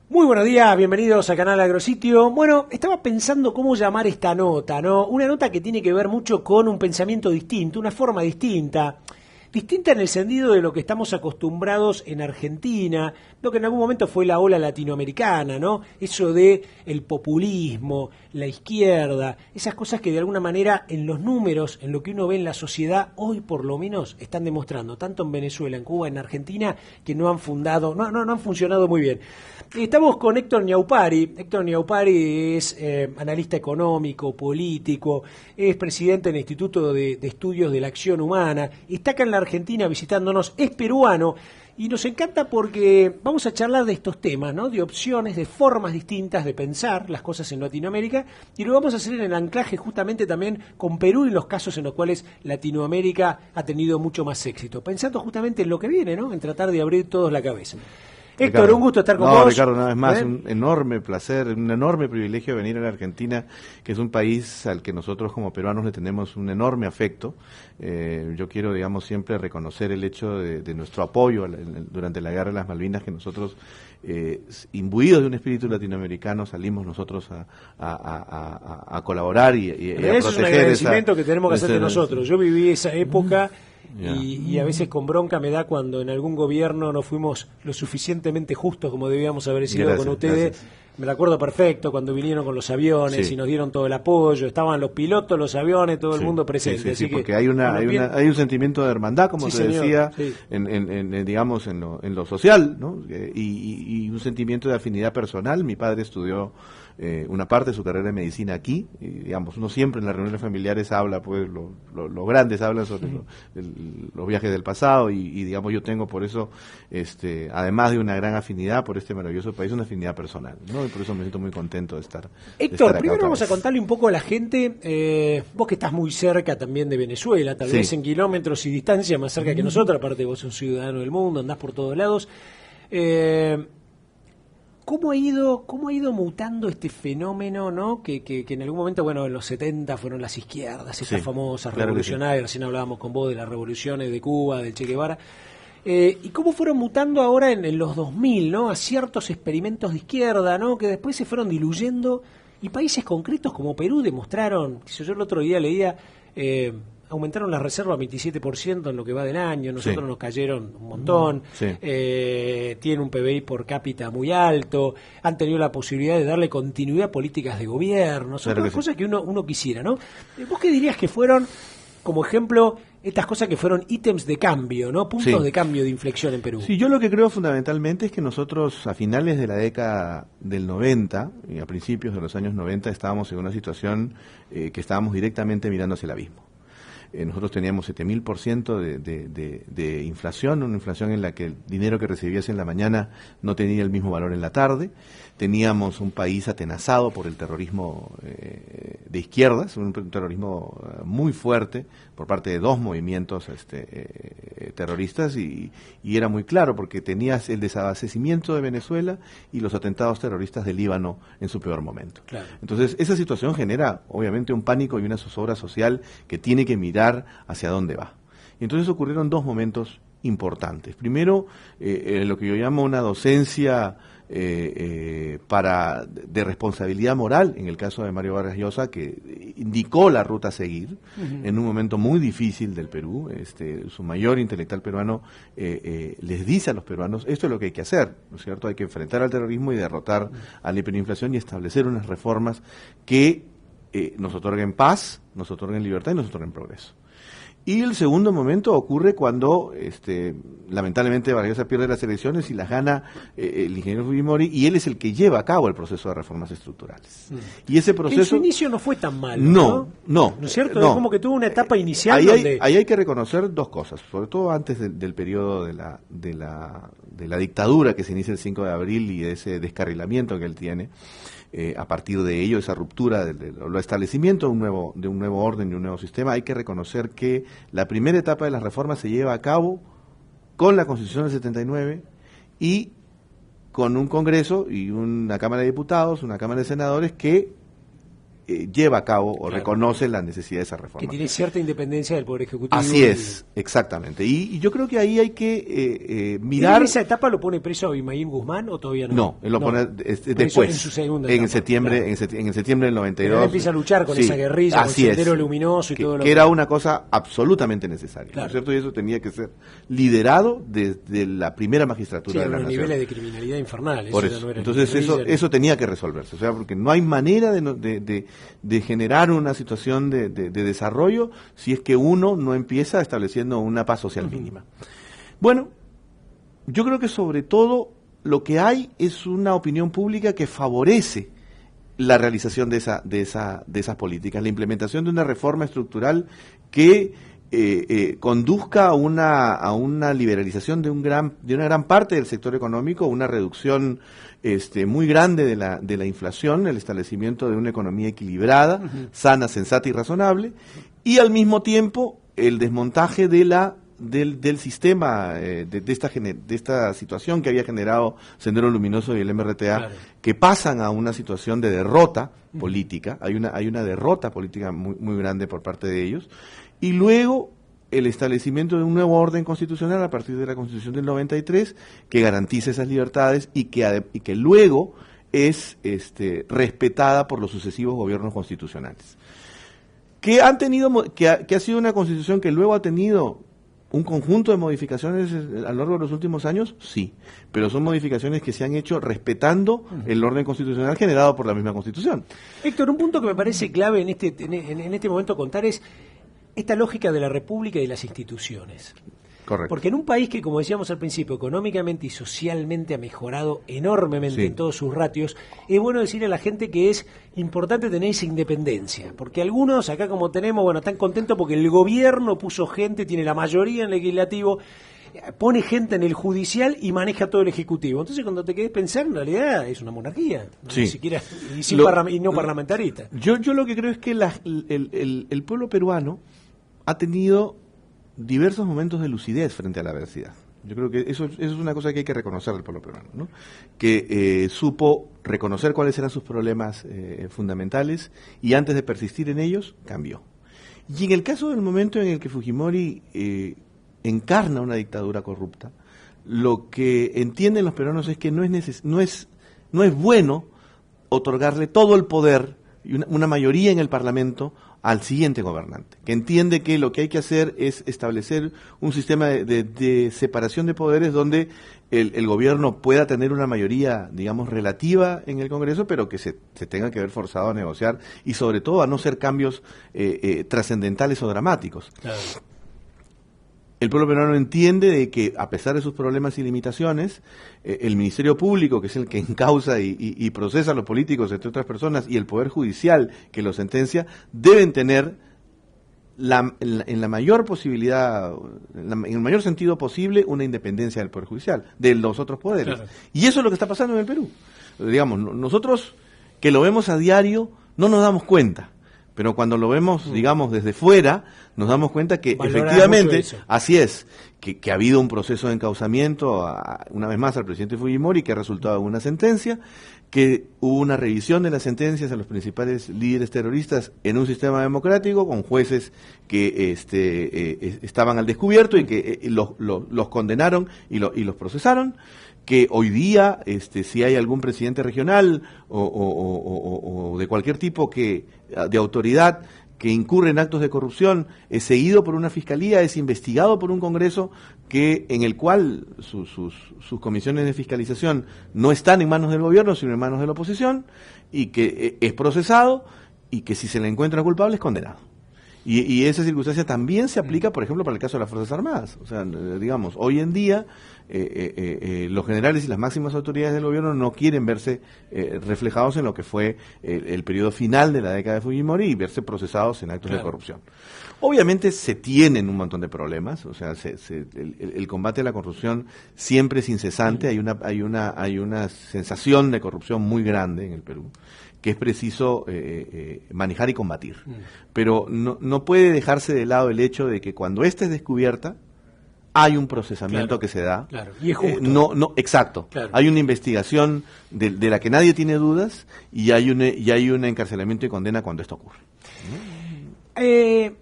Muy buenos días, bienvenidos a Canal Agrositio. Bueno, estaba pensando cómo llamar esta nota, ¿no? Una nota que tiene que ver mucho con un pensamiento distinto, una forma distinta. Distinta en el sentido de lo que estamos acostumbrados en Argentina, lo que en algún momento fue la ola latinoamericana, ¿no? Eso de el populismo, la izquierda, esas cosas que de alguna manera en los números, en lo que uno ve en la sociedad, hoy por lo menos están demostrando, tanto en Venezuela, en Cuba, en Argentina, que no han funcionado muy bien. Estamos con Héctor Ñaupari. Héctor Ñaupari es analista económico, político, es presidente del Instituto de Estudios de la Acción Humana, está acá en la Argentina visitándonos, es peruano y nos encanta porque vamos a charlar de estos temas, ¿no? De opciones, de formas distintas de pensar las cosas en Latinoamérica, y lo vamos a hacer en el anclaje justamente también con Perú y los casos en los cuales Latinoamérica ha tenido mucho más éxito, pensando justamente en lo que viene, ¿no? En tratar de abrir todos la cabeza. Héctor, Ricardo, un gusto estar con vos. Ricardo, una vez más, un enorme placer, un enorme privilegio venir a la Argentina, que es un país al que nosotros como peruanos le tenemos un enorme afecto. Yo quiero, digamos, siempre reconocer el hecho de nuestro apoyo durante la Guerra de las Malvinas, que nosotros, imbuidos de un espíritu latinoamericano, salimos nosotros a colaborar y a proteger. Es un agradecimiento que tenemos que hacer de nosotros. Yo viví esa época. Y a veces con bronca me da cuando en algún gobierno no fuimos lo suficientemente justos como debíamos haber sido con ustedes. Gracias. Me lo acuerdo perfecto cuando vinieron con los aviones y nos dieron todo el apoyo, estaban los pilotos, los aviones, todo el mundo presente. Sí, porque hay un sentimiento de hermandad, como te decía, digamos en lo social, ¿no? Y un sentimiento de afinidad personal. Mi padre estudió una parte de su carrera de medicina aquí, y, digamos, uno siempre en las reuniones familiares habla, pues los grandes hablan sobre los viajes del pasado, y digamos yo tengo por eso, además de una gran afinidad por este maravilloso país, una afinidad personal, ¿no? Y por eso me siento muy contento de estar. Héctor, acá primero vamos a contarle un poco a la gente, vos que estás muy cerca también de Venezuela, tal vez en kilómetros y distancia más cerca que nosotros, aparte vos sos un ciudadano del mundo, andás por todos lados. ¿Cómo ha ido mutando este fenómeno, ¿no? Que en algún momento, bueno, en los 70 fueron las izquierdas, estas famosas revolucionarias, recién hablábamos con vos de las revoluciones de Cuba, del Che Guevara, y cómo fueron mutando ahora en los 2000, ¿no? A ciertos experimentos de izquierda, ¿no? Que después se fueron diluyendo, y países concretos como Perú demostraron, yo el otro día leía, aumentaron las reservas 27% en lo que va del año, nosotros nos cayeron un montón, tienen un PBI por cápita muy alto, han tenido la posibilidad de darle continuidad a políticas de gobierno, son todas cosas que uno quisiera, ¿no? ¿Vos qué dirías que fueron, como ejemplo, estas cosas que fueron ítems de cambio, ¿no? Puntos de cambio, de inflexión en Perú? Sí, yo lo que creo fundamentalmente es que nosotros a finales de la década del 90 y a principios de los años 90 estábamos en una situación que estábamos directamente mirando hacia el abismo. Nosotros teníamos 7.000% de inflación, una inflación en la que el dinero que recibías en la mañana no tenía el mismo valor en la tarde. Teníamos un país atenazado por el terrorismo de izquierdas, un terrorismo muy fuerte por parte de dos movimientos terroristas, y era muy claro porque tenías el desabastecimiento de Venezuela y los atentados terroristas del Líbano en su peor momento. Claro. Entonces, esa situación genera obviamente un pánico y una zozobra social que tiene que mirar hacia dónde va. Y entonces ocurrieron dos momentos importantes. Primero, lo que yo llamo una docencia de responsabilidad moral, en el caso de Mario Vargas Llosa, que indicó la ruta a seguir en un momento muy difícil del Perú. Su mayor intelectual peruano les dice a los peruanos, esto es lo que hay que hacer, ¿no es cierto? Hay que enfrentar al terrorismo y derrotar a la hiperinflación y establecer unas reformas que nos otorguen paz, nos otorguen libertad y nos otorguen progreso. Y el segundo momento ocurre cuando, lamentablemente, Vargas Llosa pierde las elecciones y las gana el ingeniero Fujimori, y él es el que lleva a cabo el proceso de reformas estructurales. Y ese proceso... En su inicio no fue tan malo, ¿no? ¿No es cierto? No. Es como que tuvo una etapa inicial ahí hay que reconocer dos cosas, sobre todo antes del periodo de la dictadura que se inicia el 5 de abril y de ese descarrilamiento que él tiene. A partir de ello, esa ruptura del establecimiento de un nuevo orden y un nuevo sistema, hay que reconocer que la primera etapa de las reformas se lleva a cabo con la Constitución del 79 y con un Congreso y una Cámara de Diputados, una Cámara de Senadores que lleva a cabo o claro, reconoce la necesidad de esa reforma. Que tiene cierta independencia del Poder Ejecutivo. Así es, exactamente. Y yo creo que ahí hay que mirar... ¿En esa etapa lo pone preso a Abimael Guzmán o todavía no? No, él lo pone después, en su segunda en etapa, septiembre, claro. en el septiembre del 92. Pero él empieza a luchar con esa guerrilla, con el Sendero Luminoso y todo lo que era una cosa absolutamente necesaria, claro. ¿no es cierto? Y eso tenía que ser liderado desde la primera magistratura de la nación. Niveles de criminalidad infernales. Por eso. Entonces eso tenía que resolverse, o sea, porque no hay manera de generar una situación de desarrollo si es que uno no empieza estableciendo una paz social mínima. Bueno, yo creo que sobre todo lo que hay es una opinión pública que favorece la realización de esas políticas, la implementación de una reforma estructural que conduzca a una liberalización de una gran parte del sector económico, una reducción muy grande de la inflación, el establecimiento de una economía equilibrada, sana, sensata y razonable, y al mismo tiempo el desmontaje del sistema de esta situación que había generado Sendero Luminoso y el MRTA, claro, que pasan a una situación de derrota política. Hay una derrota política muy, muy grande por parte de ellos, y luego el establecimiento de un nuevo orden constitucional a partir de la Constitución del 93 que garantiza esas libertades y que luego es respetada por los sucesivos gobiernos constitucionales. Que ha sido una Constitución que luego ha tenido un conjunto de modificaciones a lo largo de los últimos años, sí, pero son modificaciones que se han hecho respetando el orden constitucional generado por la misma Constitución. Héctor, un punto que me parece clave en este momento contar es esta lógica de la República y de las instituciones. Correcto. Porque en un país que, como decíamos al principio, económicamente y socialmente ha mejorado enormemente en todos sus ratios, es bueno decirle a la gente que es importante tener esa independencia. Porque algunos, acá como tenemos, bueno, están contentos porque el gobierno puso gente, tiene la mayoría en el legislativo, pone gente en el judicial y maneja todo el ejecutivo. Entonces, cuando te quedes pensar, en realidad es una monarquía, sí, ni siquiera y no parlamentarista. Yo lo que creo es que el pueblo peruano ha tenido diversos momentos de lucidez frente a la adversidad. Yo creo que eso es una cosa que hay que reconocer del pueblo peruano, ¿no? Que supo reconocer cuáles eran sus problemas fundamentales y antes de persistir en ellos, cambió. Y en el caso del momento en el que Fujimori encarna una dictadura corrupta, lo que entienden los peruanos es que no es bueno otorgarle todo el poder y una mayoría en el Parlamento al siguiente gobernante, que entiende que lo que hay que hacer es establecer un sistema de separación de poderes donde el gobierno pueda tener una mayoría, digamos, relativa en el Congreso, pero que se tenga que ver forzado a negociar y sobre todo a no ser cambios trascendentales o dramáticos. Claro. El pueblo peruano entiende de que, a pesar de sus problemas y limitaciones, el Ministerio Público, que es el que encausa y procesa a los políticos, entre otras personas, y el Poder Judicial, que los sentencia, deben tener en la mayor posibilidad, en el mayor sentido posible, una independencia del Poder Judicial, de los otros poderes. Claro. Y eso es lo que está pasando en el Perú. Digamos, nosotros que lo vemos a diario, no nos damos cuenta. Pero cuando lo vemos, digamos, desde fuera, nos damos cuenta que efectivamente, así es, que ha habido un proceso de encauzamiento, una vez más, al presidente Fujimori, que ha resultado en una sentencia, que hubo una revisión de las sentencias a los principales líderes terroristas en un sistema democrático, con jueces que estaban al descubierto y que los condenaron y los procesaron, que hoy día, si hay algún presidente regional o de cualquier tipo de autoridad que incurre en actos de corrupción, es seguido por una fiscalía, es investigado por un Congreso en el cual sus comisiones de fiscalización no están en manos del gobierno, sino en manos de la oposición, y que es procesado, y que si se le encuentra culpable es condenado. Y esa circunstancia también se aplica, por ejemplo, para el caso de las Fuerzas Armadas. O sea, digamos, hoy en día los generales y las máximas autoridades del gobierno no quieren verse reflejados en lo que fue el periodo final de la década de Fujimori y verse procesados en actos de corrupción. Obviamente se tienen un montón de problemas, o sea, el combate a la corrupción siempre es incesante, hay una sensación de corrupción muy grande en el Perú, que es preciso manejar y combatir. Pero no puede dejarse de lado el hecho de que cuando ésta es descubierta, hay un procesamiento Claro, que se da. claro, y es justo. No, exacto. Claro. Hay una investigación de la que nadie tiene dudas y hay un encarcelamiento y condena cuando esto ocurre.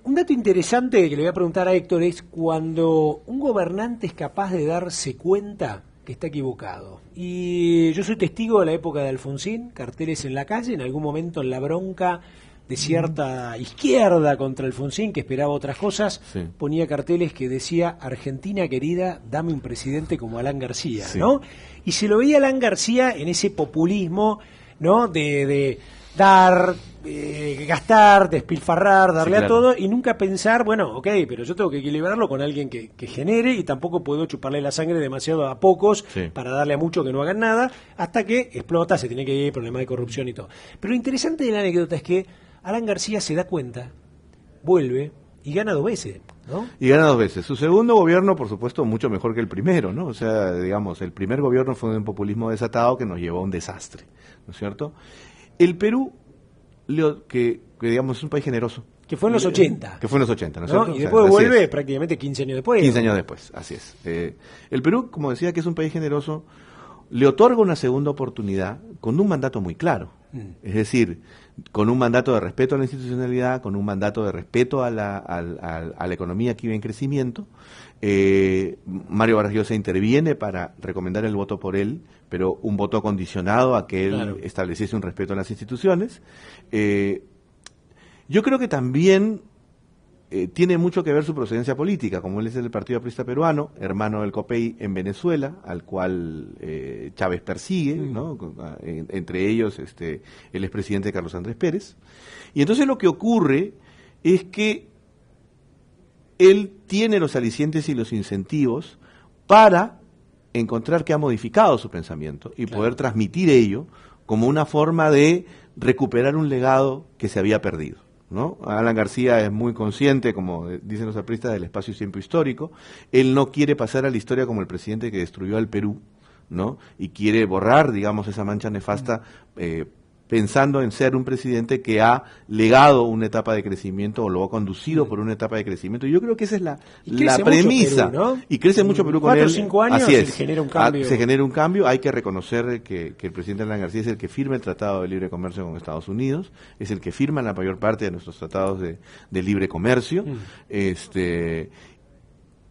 Un dato interesante que le voy a preguntar a Héctor es cuando un gobernante es capaz de darse cuenta que está equivocado. Y yo soy testigo de la época de Alfonsín, carteles en la calle, en algún momento en la bronca de cierta izquierda contra Alfonsín, que esperaba otras cosas, Sí. ponía carteles que decía: Argentina querida, dame un presidente como Alan García, Sí. ¿no? Y se lo veía Alan García en ese populismo, ¿no? De dar, gastar, despilfarrar, darle Sí, claro. a todo y nunca pensar, bueno, ok, pero yo tengo que equilibrarlo con alguien que genere y tampoco puedo chuparle la sangre demasiado a pocos Sí. para darle a muchos que no hagan nada, hasta que explota, se tiene que ir, problema de corrupción y todo. Pero lo interesante de la anécdota es que Alan García se da cuenta, vuelve y gana 2 veces, ¿no? Y gana 2 veces. Su segundo gobierno, por supuesto, mucho mejor que el primero, ¿no? O sea, digamos, el primer gobierno fue un populismo desatado que nos llevó a un desastre, ¿no es cierto? El Perú, que digamos, es un país generoso. Que fue en los 80. Que fue en los 80, ¿no es ¿no? cierto? Y O sea, después así vuelve es. prácticamente 15 años después. 15 años después, así es. El Perú, como decía, que es un país generoso, le otorga una segunda oportunidad con un mandato muy claro. Es decir, con un mandato de respeto a la institucionalidad, con un mandato de respeto a la economía que iba en crecimiento. Mario Vargas Llosa interviene para recomendar el voto por él, pero un voto condicionado a que él Claro. estableciese un respeto a las instituciones. Yo creo que también tiene mucho que ver su procedencia política, como él es del Partido Aprista Peruano, hermano del COPEI en Venezuela, al cual Chávez persigue, ¿no? Entre ellos el expresidente Carlos Andrés Pérez. Y entonces lo que ocurre es que él tiene los alicientes y los incentivos para encontrar que ha modificado su pensamiento y Claro. poder transmitir ello como una forma de recuperar un legado que se había perdido, ¿no? Alan García es muy consciente, como dicen los apristas, del espacio y tiempo histórico. Él no quiere pasar a la historia como el presidente que destruyó al Perú, ¿no? Y quiere borrar, digamos, esa mancha nefasta, pensando en ser un presidente que ha legado una etapa de crecimiento o lo ha conducido por una etapa de crecimiento. Y yo creo que esa es la crece premisa. mucho Perú, ¿no? Y crece mucho Perú con 4 o él. 5 años Así es. se genera un cambio. Se genera un cambio. Hay que reconocer que el presidente Alan García es el que firma el Tratado de Libre Comercio con Estados Unidos, es el que firma la mayor parte de nuestros tratados de libre comercio,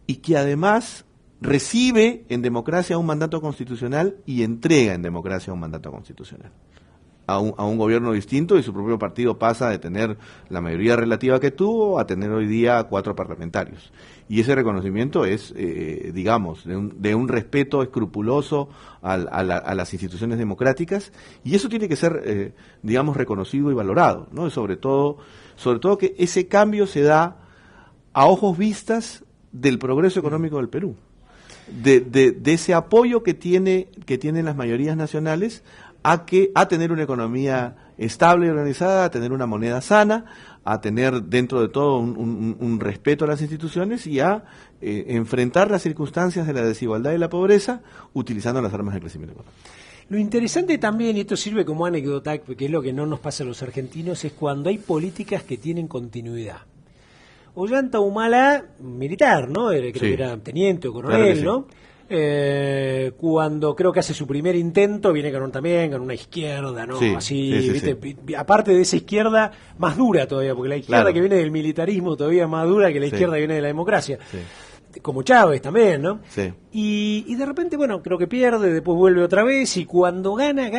y que además recibe en democracia un mandato constitucional y entrega en democracia un mandato constitucional a un gobierno distinto, y su propio partido pasa de tener la mayoría relativa que tuvo a tener hoy día 4 parlamentarios. Y ese reconocimiento es, digamos, de un respeto escrupuloso a las instituciones democráticas, y eso tiene que ser, digamos, reconocido y valorado, ¿no? Sobre todo que ese cambio se da a ojos vistas del progreso económico del Perú, de ese apoyo que tienen las mayorías nacionales a tener una economía estable y organizada, a tener una moneda sana, a tener dentro de todo un respeto a las instituciones y a enfrentar las circunstancias de la desigualdad y la pobreza utilizando las armas de crecimiento económico. Lo interesante también, y esto sirve como anécdota, que es lo que no nos pasa a los argentinos, es cuando hay políticas que tienen continuidad. Ollanta Humala, militar, ¿no? Creo que era teniente o coronel, Claro que sí. ¿no? Cuando creo que hace su primer intento, viene también con una izquierda, ¿no? Sí, Así, sí, ¿viste? Aparte de esa izquierda más dura todavía, porque la izquierda Claro. que viene del militarismo todavía es más dura que la Sí. izquierda que viene de la democracia. Sí. Como Chávez también, ¿no? Sí. Y de repente, bueno, creo que pierde, después vuelve otra vez, y cuando gana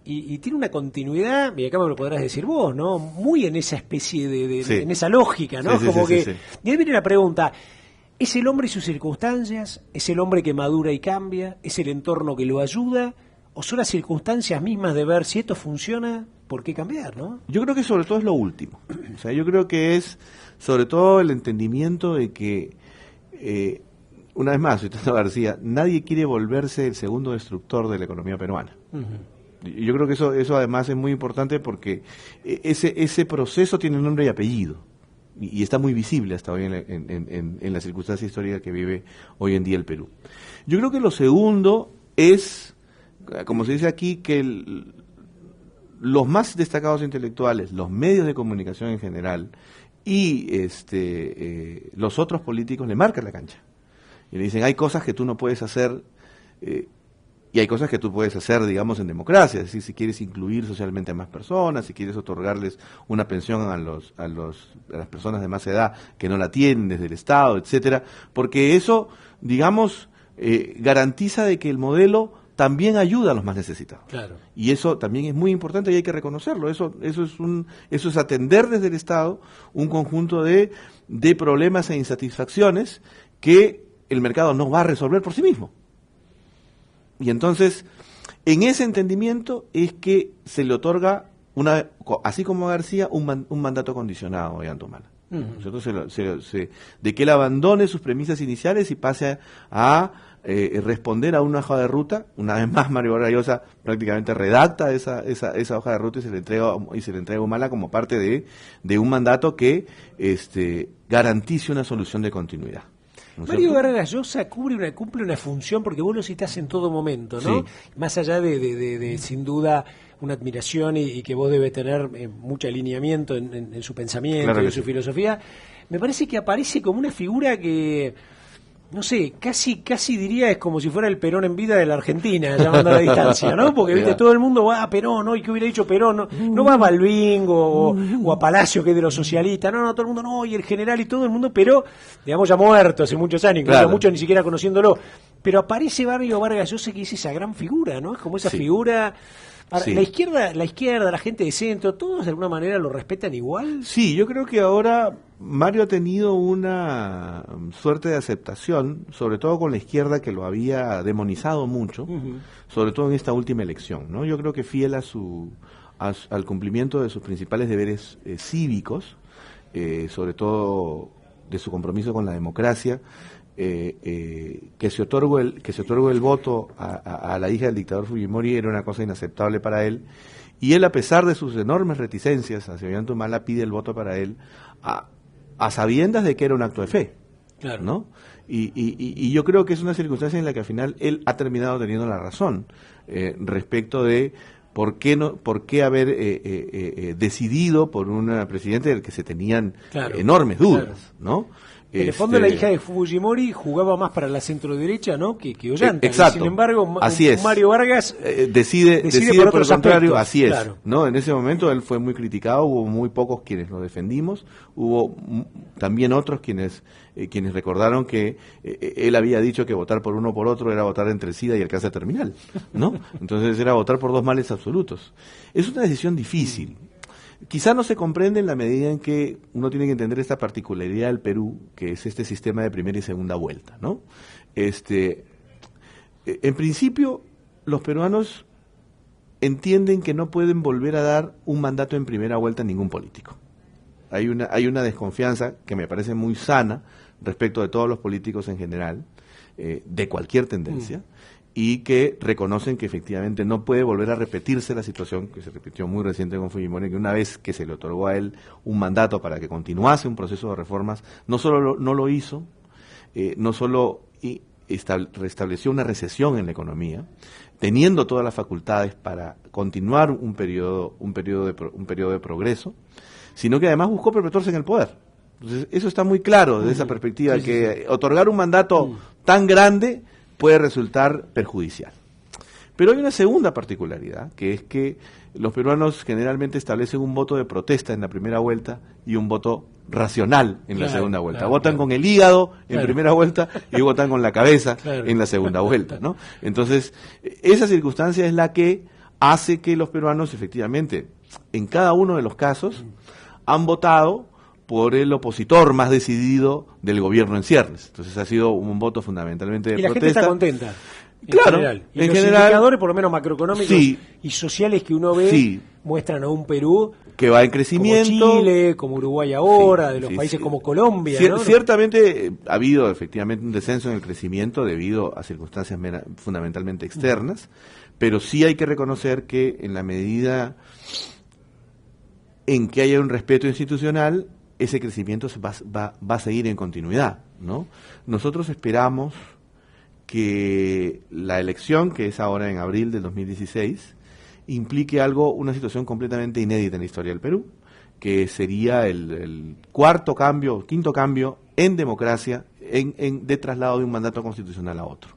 y tiene una continuidad, y acá me lo podrás decir vos, ¿no? Muy en esa especie Sí. en esa lógica, ¿no? Sí, sí, Como sí, que. sí, sí. Y ahí viene la pregunta: ¿es el hombre y sus circunstancias? ¿Es el hombre que madura y cambia? ¿Es el entorno que lo ayuda? ¿O son las circunstancias mismas de ver si esto funciona, por qué cambiar, ¿no? Yo creo que sobre todo es lo último. O sea, yo creo que es sobre todo el entendimiento de que, una vez más, citando a García, nadie quiere volverse el segundo destructor de la economía peruana. Yo creo que eso además es muy importante porque ese proceso tiene nombre y apellido. Y está muy visible hasta hoy en la circunstancia histórica que vive hoy en día el Perú. Yo creo que lo segundo es, como se dice aquí, que los más destacados intelectuales, los medios de comunicación en general y los otros políticos le marcan la cancha. Y le dicen, hay cosas que tú no puedes hacer, y hay cosas que tú puedes hacer, digamos, en democracia. Es decir, si quieres incluir socialmente a más personas, si quieres otorgarles una pensión a las personas de más edad que no la tienen desde el Estado, etcétera, porque eso, digamos, garantiza de que el modelo también ayuda a los más necesitados. Claro. Y eso también es muy importante y hay que reconocerlo. Eso es atender desde el Estado un conjunto de problemas e insatisfacciones que el mercado no va a resolver por sí mismo. Y entonces, en ese entendimiento es que se le otorga, así como a García, un mandato condicionado a Ollanta Humala. De que él abandone sus premisas iniciales y pase a responder a una hoja de ruta. Una vez más, Mario Vargas Llosa prácticamente redacta esa hoja de ruta y se le entrega a Humala como parte de un mandato que garantice una solución de continuidad. ¿No Mario Vargas Llosa cumple una función, porque vos lo citás en todo momento, ¿no? Sí. Más allá de sin duda una admiración y que vos debes tener mucho alineamiento en su pensamiento, claro, y en su filosofía, me parece que aparece como una figura que, no sé, casi diría es como si fuera el Perón en vida de la Argentina, llamando a la distancia, ¿no? Porque viste, todo el mundo va a Perón, ¿no? ¿Y qué hubiera dicho Perón? No va a Balbín o a Palacio, que es de los socialistas, no, todo el mundo no, y el general y todo el mundo, pero, digamos, ya muerto hace muchos años, incluso claro, muchos ni siquiera conociéndolo. Pero aparece Mario Vargas Llosa, que es esa gran figura, ¿no? Es como esa figura. Sí. La izquierda, la gente de centro, ¿todos de alguna manera lo respetan igual? Sí, yo creo que ahora Mario ha tenido una suerte de aceptación, sobre todo con la izquierda, que lo había demonizado mucho, sobre todo en esta última elección, ¿no? Yo creo que fiel al cumplimiento de sus principales deberes cívicos, sobre todo de su compromiso con la democracia, que se otorgó el voto a la hija del dictador Fujimori era una cosa inaceptable para él, y él, a pesar de sus enormes reticencias hacia Ollanta Humala, pide el voto para él a sabiendas de que era un acto de fe, claro, ¿no? Y yo creo que es una circunstancia en la que al final él ha terminado teniendo la razón respecto de por qué haber decidido por un presidente del que se tenían enormes dudas, claro, ¿no? En el fondo, la hija de Fujimori jugaba más para la centroderecha, ¿no?, que Ollanta. Exacto. Sin embargo, así es. Mario Vargas decide por el contrario, aspectos. Así es, claro, ¿no? En ese momento él fue muy criticado, hubo muy pocos quienes lo defendimos, hubo también otros quienes recordaron que él había dicho que votar por uno o por otro era votar entre el SIDA y el cáncer terminal, ¿no? Entonces era votar por dos males absolutos. Es una decisión difícil. Quizá no se comprende en la medida en que uno tiene que entender esta particularidad del Perú, que es este sistema de primera y segunda vuelta, ¿no? En principio, los peruanos entienden que no pueden volver a dar un mandato en primera vuelta a ningún político. Hay una desconfianza que me parece muy sana respecto de todos los políticos en general, de cualquier tendencia, y que reconocen que efectivamente no puede volver a repetirse la situación que se repitió muy reciente con Fujimori, que una vez que se le otorgó a él un mandato para que continuase un proceso de reformas, no solo no lo hizo, no solo restableció una recesión en la economía, teniendo todas las facultades para continuar un periodo de progreso, sino que además buscó perpetuarse en el poder. Entonces, eso está muy claro desde esa perspectiva, sí, que otorgar un mandato tan grande puede resultar perjudicial. Pero hay una segunda particularidad, que es que los peruanos generalmente establecen un voto de protesta en la primera vuelta y un voto racional en la segunda vuelta. Votan con el hígado en primera vuelta y votan con la cabeza en la segunda vuelta, ¿no? Entonces, esa circunstancia es la que hace que los peruanos, efectivamente, en cada uno de los casos, han votado por el opositor más decidido del gobierno en ciernes. Entonces ha sido un voto fundamentalmente de protesta. Y la gente está contenta. Claro, y los indicadores, por lo menos macroeconómicos y sociales que uno ve, muestran a un Perú que va en crecimiento, como Chile, como Uruguay ahora, de los países como Colombia, ¿no? Ciertamente ha habido efectivamente un descenso en el crecimiento debido a circunstancias fundamentalmente externas, pero sí hay que reconocer que en la medida en que haya un respeto institucional, ese crecimiento va a seguir en continuidad, ¿no? Nosotros esperamos que la elección, que es ahora en abril del 2016, implique una situación completamente inédita en la historia del Perú, que sería el quinto cambio en democracia de traslado de un mandato constitucional a otro.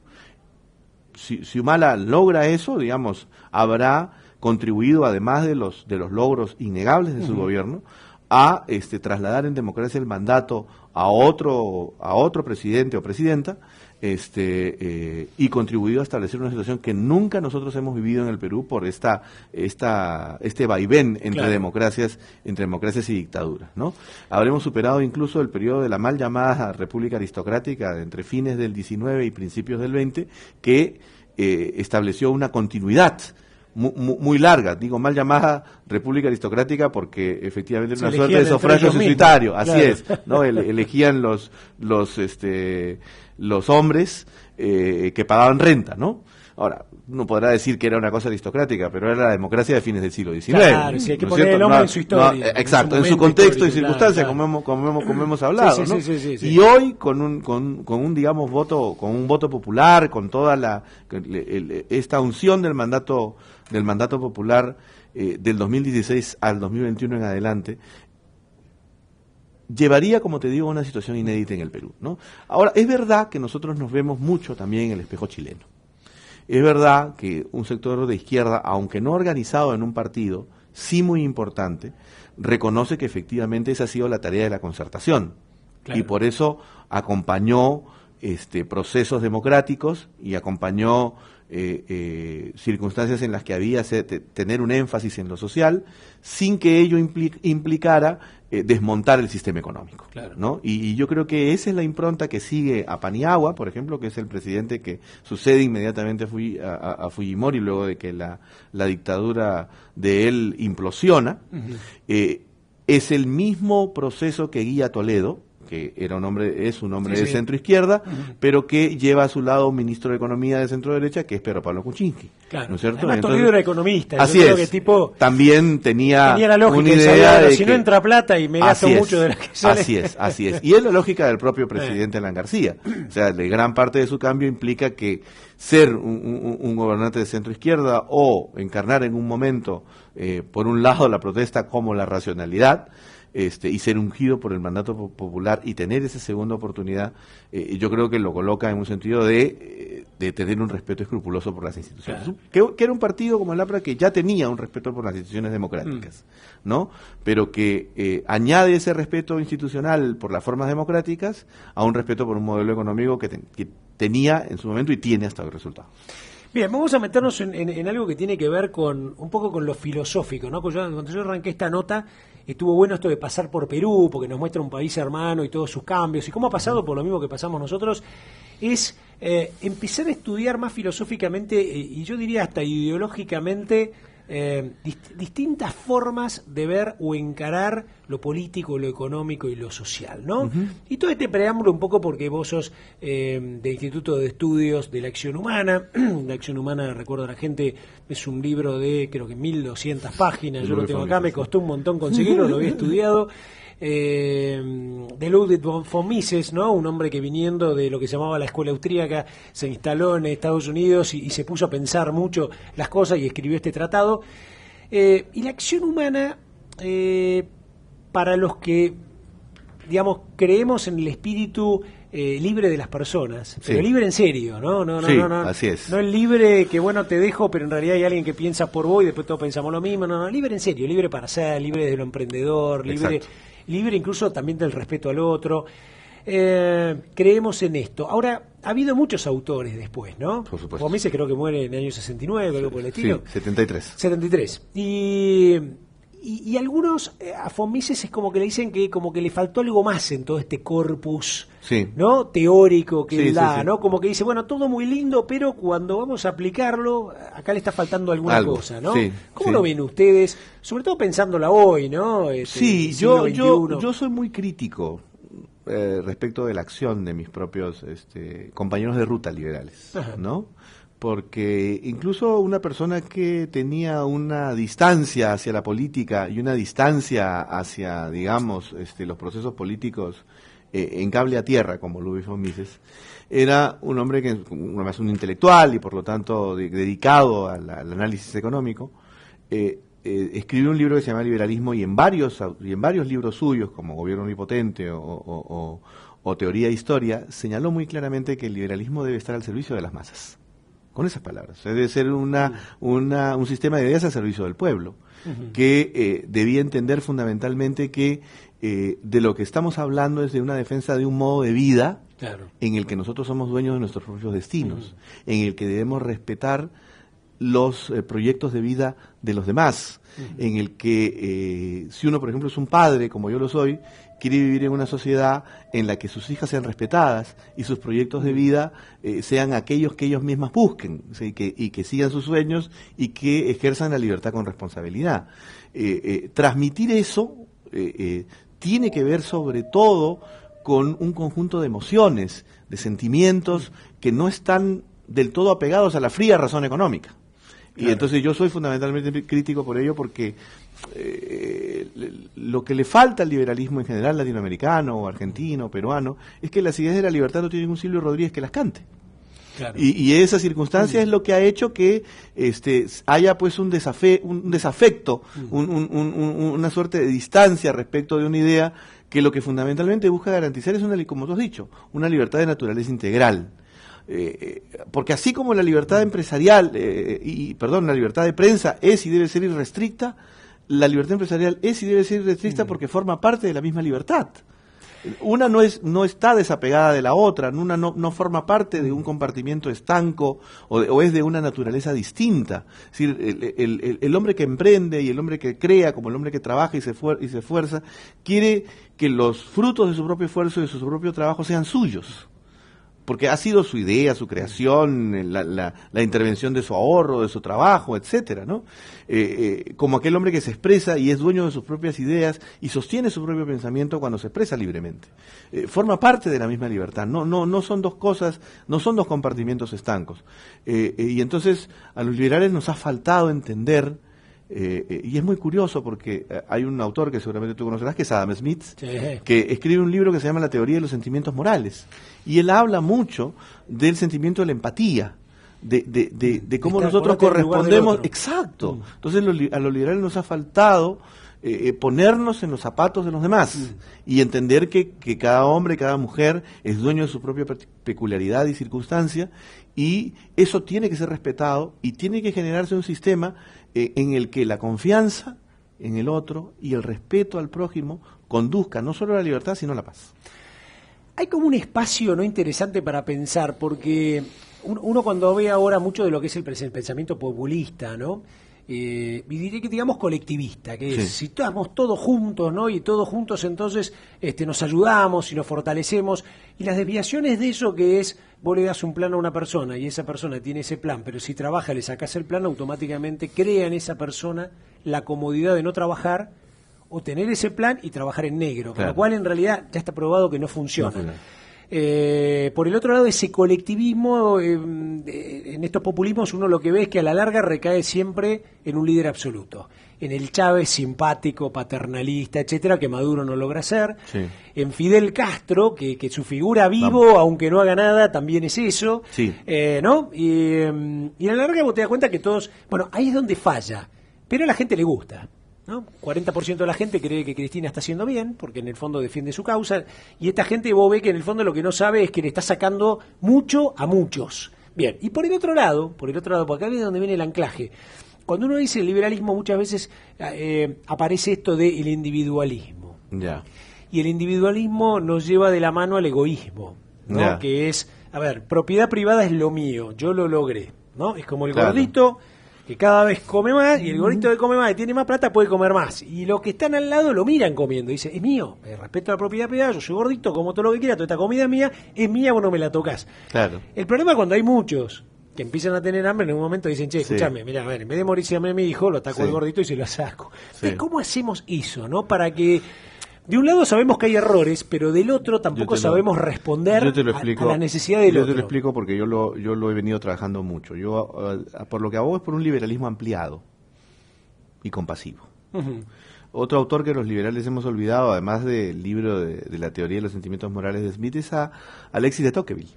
Si Humala logra eso, digamos, habrá contribuido, además de los logros innegables de su gobierno, a trasladar en democracia el mandato a otro presidente o presidenta, y contribuido a establecer una situación que nunca nosotros hemos vivido en el Perú por este vaivén entre democracias y dictaduras, ¿no? Habremos superado incluso el periodo de la mal llamada República Aristocrática de entre fines del 19 y principios del 20, que estableció una continuidad muy larga, digo mal llamada República Aristocrática porque efectivamente era una suerte de sufragio censitario, así es, ¿no? Elegían los hombres que pagaban renta, ¿no? Ahora, uno podrá decir que era una cosa aristocrática, pero era la democracia de fines del siglo XIX. Claro, sí, hay que poner el hombre en su historia. Exacto, en su contexto y circunstancia, como hemos hablado, ¿no? Sí. Y hoy, con un voto popular, con toda esta unción del mandato popular del 2016 al 2021 en adelante, llevaría, como te digo, a una situación inédita en el Perú, ¿no? Ahora, es verdad que nosotros nos vemos mucho también en el espejo chileno. Es verdad que un sector de izquierda, aunque no organizado en un partido, sí muy importante, reconoce que efectivamente esa ha sido la tarea de la concertación. Claro. Y por eso acompañó procesos democráticos y acompañó circunstancias en las que había tener un énfasis en lo social, sin que ello implicara desmontar el sistema económico, claro, ¿no? Y yo creo que esa es la impronta que sigue a Paniagua, por ejemplo, que es el presidente que sucede inmediatamente a Fujimori luego de que la dictadura de él implosiona. Es el mismo proceso que guía a Toledo, que es un hombre de centro izquierda, pero que lleva a su lado un ministro de Economía de centro derecha, que es Pedro Pablo Kuczynski. Claro. ¿No es cierto? Además, Toledo era economista. Así es. Que también tenía la lógica, una idea de si no entra plata y me gasto mucho de la que sale. Así es. Y es la lógica del propio presidente Alan García. O sea, de gran parte de su cambio implica que ser un gobernante de centro izquierda o encarnar en un momento, por un lado, la protesta como la racionalidad, y ser ungido por el mandato popular y tener esa segunda oportunidad, yo creo que lo coloca en un sentido de tener un respeto escrupuloso por las instituciones. Claro. Que era un partido como el APRA que ya tenía un respeto por las instituciones democráticas, ¿no? Pero que añade ese respeto institucional por las formas democráticas a un respeto por un modelo económico que tenía en su momento y tiene hasta el resultado. Bien, vamos a meternos en algo que tiene que ver un poco con lo filosófico, ¿no? Porque cuando yo arranqué esta nota, estuvo bueno esto de pasar por Perú, porque nos muestra un país hermano y todos sus cambios, y cómo ha pasado por lo mismo que pasamos nosotros, es empezar a estudiar más filosóficamente, y yo diría hasta ideológicamente, distintas formas de ver o encarar lo político, lo económico y lo social, ¿no? Y todo este preámbulo un poco porque vos sos del Instituto de Estudios de la Acción Humana. La Acción Humana, recuerdo a la gente, es un libro de creo que 1200 páginas, yo lo tengo acá, me costó un montón conseguirlo, lo había estudiado. De Ludwig von Mises, ¿no? Un hombre que viniendo de lo que se llamaba la escuela austríaca se instaló en Estados Unidos y se puso a pensar mucho las cosas y escribió este tratado. Y la acción humana, para los que, digamos, creemos en el espíritu libre de las personas, pero libre en serio, ¿no? No, así es. No el libre que, bueno, te dejo, pero en realidad hay alguien que piensa por vos y después todos pensamos lo mismo. No, libre en serio, libre para ser, libre de lo emprendedor, libre incluso también del respeto al otro. Creemos en esto. Ahora, ha habido muchos autores después, ¿no? Por supuesto. Von Mises creo que muere en el año 69, algo por el estilo. Sí, 73. 73. Y algunos a von Mises es como que le dicen que como que le faltó algo más en todo este corpus, ¿no? Teórico que él da, ¿no? Como que dice, bueno, todo muy lindo, pero cuando vamos a aplicarlo, acá le está faltando alguna cosa, ¿no? ¿Cómo lo ven ustedes? Sobre todo pensándola hoy, ¿no? Yo soy muy crítico respecto de la acción de mis propios compañeros de ruta liberales, ¿no? Porque incluso una persona que tenía una distancia hacia la política y una distancia hacia, digamos, los procesos políticos en cable a tierra, como Ludwig von Mises, era un hombre que, además, un intelectual y por lo tanto dedicado al análisis económico. Escribió un libro que se llama Liberalismo y en varios libros suyos, como Gobierno Omnipotente o o teoría e historia, señaló muy claramente que el liberalismo debe estar al servicio de las masas. Con esas palabras. Debe ser un sistema de ideas al servicio del pueblo, que debía entender fundamentalmente que de lo que estamos hablando es de una defensa de un modo de vida en el que nosotros somos dueños de nuestros propios destinos, en el que debemos respetar los proyectos de vida de los demás, en el que si uno, por ejemplo, es un padre, como yo lo soy, quiere vivir en una sociedad en la que sus hijas sean respetadas y sus proyectos de vida sean aquellos que ellos mismas busquen, ¿sí? y que sigan sus sueños y que ejerzan la libertad con responsabilidad. Transmitir eso tiene que ver sobre todo con un conjunto de emociones, de sentimientos que no están del todo apegados a la fría razón económica. Y entonces yo soy fundamentalmente crítico por ello, porque lo que le falta al liberalismo en general, latinoamericano, o argentino, peruano, es que las ideas de la libertad no tienen un Silvio Rodríguez que las cante. Y esa circunstancia es lo que ha hecho que haya pues un desafecto, una suerte de distancia respecto de una idea que lo que fundamentalmente busca garantizar es como tú has dicho, una libertad de naturaleza integral. Porque así como la libertad empresarial, la libertad de prensa es y debe ser irrestricta, la libertad empresarial es y debe ser irrestricta porque forma parte de la misma libertad. Una no está desapegada de la otra, una no forma parte de un compartimiento estanco o es de una naturaleza distinta. Es decir, el hombre que emprende y el hombre que crea, como el hombre que trabaja y se esfuerza, quiere que los frutos de su propio esfuerzo y de su propio trabajo sean suyos. Porque ha sido su idea, su creación, la intervención de su ahorro, de su trabajo, etcétera, ¿no? Como aquel hombre que se expresa y es dueño de sus propias ideas y sostiene su propio pensamiento cuando se expresa libremente. Forma parte de la misma libertad. No son dos cosas, no son dos compartimientos estancos. Y entonces a los liberales nos ha faltado entender. Y es muy curioso porque hay un autor que seguramente tú conocerás, que es Adam Smith, que escribe un libro que se llama La teoría de los sentimientos morales, y él habla mucho del sentimiento de la empatía, de cómo nosotros correspondemos. Exacto. Entonces a los liberales nos ha faltado ponernos en los zapatos de los demás y entender que cada hombre, cada mujer es dueño de su propia peculiaridad y circunstancia, y eso tiene que ser respetado y tiene que generarse un sistema en el que la confianza en el otro y el respeto al prójimo conduzca no solo a la libertad, sino a la paz. Hay como un espacio no interesante para pensar, porque uno cuando ve ahora mucho de lo que es el pensamiento populista, ¿no? Y diré que digamos colectivista, que es, si estamos todos juntos, ¿no? Y todos juntos entonces nos ayudamos y nos fortalecemos, y las desviaciones de eso, que es, vos le das un plan a una persona y esa persona tiene ese plan, pero si trabaja le sacás el plan, automáticamente crea en esa persona la comodidad de no trabajar o tener ese plan y trabajar en negro, con lo cual en realidad ya está probado que no funciona. Por el otro lado, ese colectivismo, en estos populismos uno lo que ve es que a la larga recae siempre en un líder absoluto. En el Chávez simpático, paternalista, etcétera, que Maduro no logra ser. En Fidel Castro, que su figura vivo, aunque no haga nada, también es eso. ¿No? Y a la larga vos te das cuenta que todos... Bueno, ahí es donde falla, pero a la gente le gusta, ¿no? 40% de la gente cree que Cristina está haciendo bien, porque en el fondo defiende su causa, y esta gente vos ves que en el fondo lo que no sabe es que le está sacando mucho a muchos. Bien, y por el otro lado, porque acá es donde viene el anclaje. Cuando uno dice el liberalismo, muchas veces aparece esto del individualismo. Y el individualismo nos lleva de la mano al egoísmo, ¿no? Que es, propiedad privada es lo mío, yo lo logré, ¿no? Es como el gordito que cada vez come más, y el gordito que come más y tiene más plata puede comer más, y los que están al lado lo miran comiendo, y dice, es mío, respeto a la propiedad privada, yo soy gordito, como todo lo que quiera, toda esta comida es mía, vos no me la tocas. El problema es cuando hay muchos que empiezan a tener hambre, en un momento dicen, che, escúchame, mira, en vez de morirse a mi hijo, lo ataco al gordito y se lo saco. Entonces, ¿cómo hacemos eso, no? Para que de un lado sabemos que hay errores, pero del otro tampoco sabemos responder a la necesidad del otro. Yo te lo explico porque yo lo he venido trabajando mucho. Yo, por lo que abogo es por un liberalismo ampliado y compasivo. Otro autor que los liberales hemos olvidado, además del libro de la teoría de los sentimientos morales de Smith, es a Alexis de Tocqueville.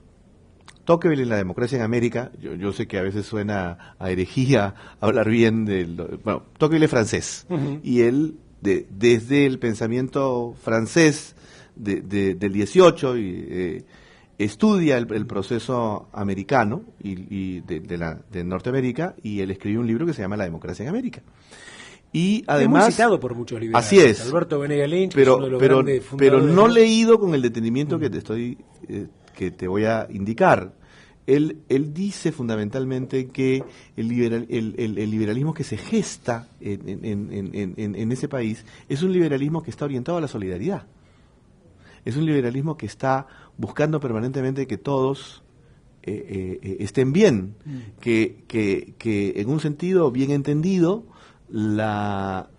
Tocqueville en La democracia en América, yo sé que a veces suena a herejía hablar bien Tocqueville es francés, y él... desde el pensamiento francés del 18 y estudia el proceso americano y de Norteamérica, y él escribió un libro que se llama La democracia en América. Y además, es muy citado por muchos liberales. Así es. Alberto Venegas Lynch, que es uno de los grandes pero fundadores, no leído con el detenimiento que te voy a indicar. Él dice fundamentalmente que el liberalismo que se gesta en ese país es un liberalismo que está orientado a la solidaridad. Es un liberalismo que está buscando permanentemente que todos estén bien, que en un sentido bien entendido la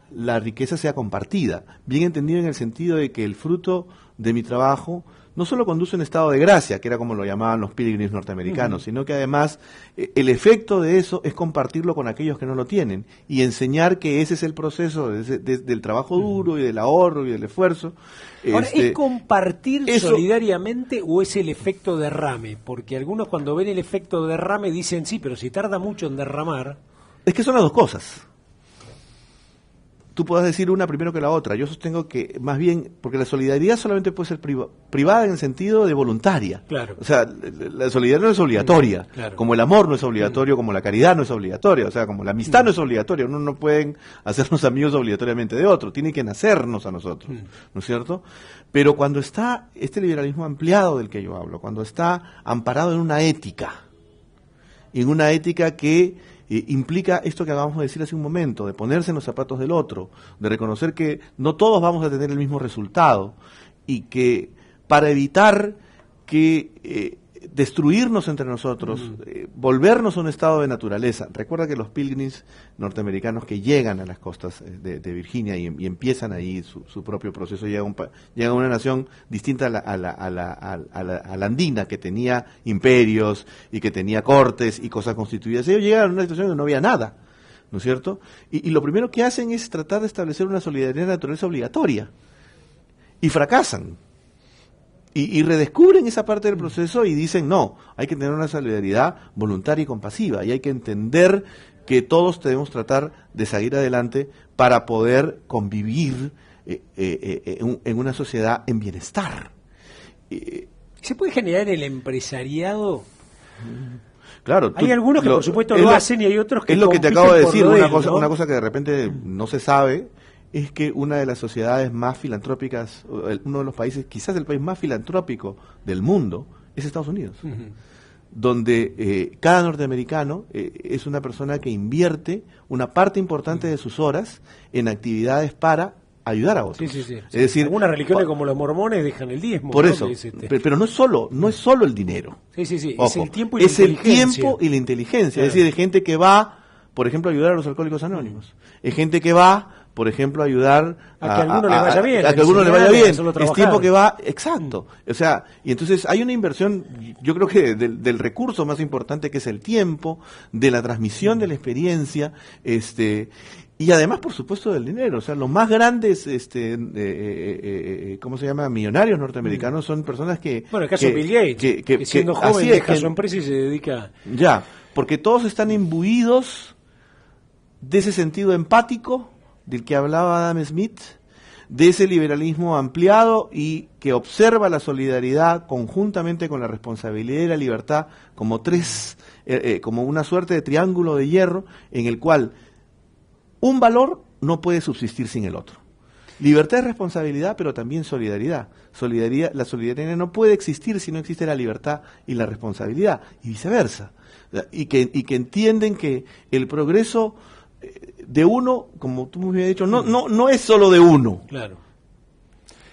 riqueza sea compartida, bien entendido en el sentido de que el fruto de mi trabajo no solo conduce a un estado de gracia, que era como lo llamaban los pilgrims norteamericanos, sino que además el efecto de eso es compartirlo con aquellos que no lo tienen y enseñar que ese es el proceso del trabajo duro y del ahorro y del esfuerzo. Ahora, ¿es compartir solidariamente o es el efecto derrame? Porque algunos cuando ven el efecto derrame dicen, sí, pero si tarda mucho en derramar... Es que son las dos cosas. Tú puedes decir una primero que la otra. Yo sostengo que más bien, porque la solidaridad solamente puede ser privada en el sentido de voluntaria. Claro. O sea, la solidaridad no es obligatoria, claro. Como el amor no es obligatorio, como la caridad no es obligatoria, o sea, como la amistad no es obligatoria. Uno no pueden hacernos amigos obligatoriamente de otro, tiene que nacernos a nosotros, ¿no es cierto? Pero cuando está este liberalismo ampliado del que yo hablo, cuando está amparado en una ética que implica esto que acabamos de decir hace un momento, de ponerse en los zapatos del otro, de reconocer que no todos vamos a tener el mismo resultado y que para evitar que destruirnos entre nosotros, volvernos a un estado de naturaleza. Recuerda que los pilgrims norteamericanos que llegan a las costas de Virginia y empiezan ahí su propio proceso, llegan a una nación distinta a la andina, que tenía imperios y que tenía cortes y cosas constituidas. Ellos llegan a una situación donde no había nada, ¿no es cierto? Y lo primero que hacen es tratar de establecer una solidaridad de naturaleza obligatoria y fracasan. Y redescubren esa parte del proceso y dicen, no, hay que tener una solidaridad voluntaria y compasiva, y hay que entender que todos debemos tratar de seguir adelante para poder convivir en una sociedad en bienestar. ¿Se puede generar en el empresariado? Claro. Hay algunos que por supuesto lo hacen y hay otros que es lo que te acabo de decir, una cosa que de repente no se sabe, es que una de las sociedades más filantrópicas, uno de los países, quizás el país más filantrópico del mundo, es Estados Unidos, donde cada norteamericano es una persona que invierte una parte importante de sus horas en actividades para ayudar a otros. Sí. Es decir, algunas religiones como los mormones dejan el diezmo. Por eso, pero no es solo el dinero. Sí. Ojo, es el tiempo y la inteligencia. El tiempo y la inteligencia. Claro. Es decir, hay gente que va, por ejemplo, a ayudar a los alcohólicos anónimos. Hay gente que va, por ejemplo, ayudar a que a alguno le vaya bien. A que a alguno le vaya bien. Es tiempo que va, exacto. O sea, y entonces hay una inversión, yo creo que del recurso más importante, que es el tiempo, de la transmisión de la experiencia, y además, por supuesto, del dinero. O sea, los más grandes, ¿cómo se llama? Millonarios norteamericanos son personas que... Bueno, el caso de Bill Gates, que siendo joven deja su empresa y se dedica... Ya, porque todos están imbuidos de ese sentido empático del que hablaba Adam Smith, de ese liberalismo ampliado y que observa la solidaridad conjuntamente con la responsabilidad y la libertad como como una suerte de triángulo de hierro en el cual un valor no puede subsistir sin el otro. Libertad y responsabilidad, pero también solidaridad. La solidaridad no puede existir si no existe la libertad y la responsabilidad, y viceversa. Y que entienden que el progreso de uno, como tú me has dicho, no es solo de uno. Claro.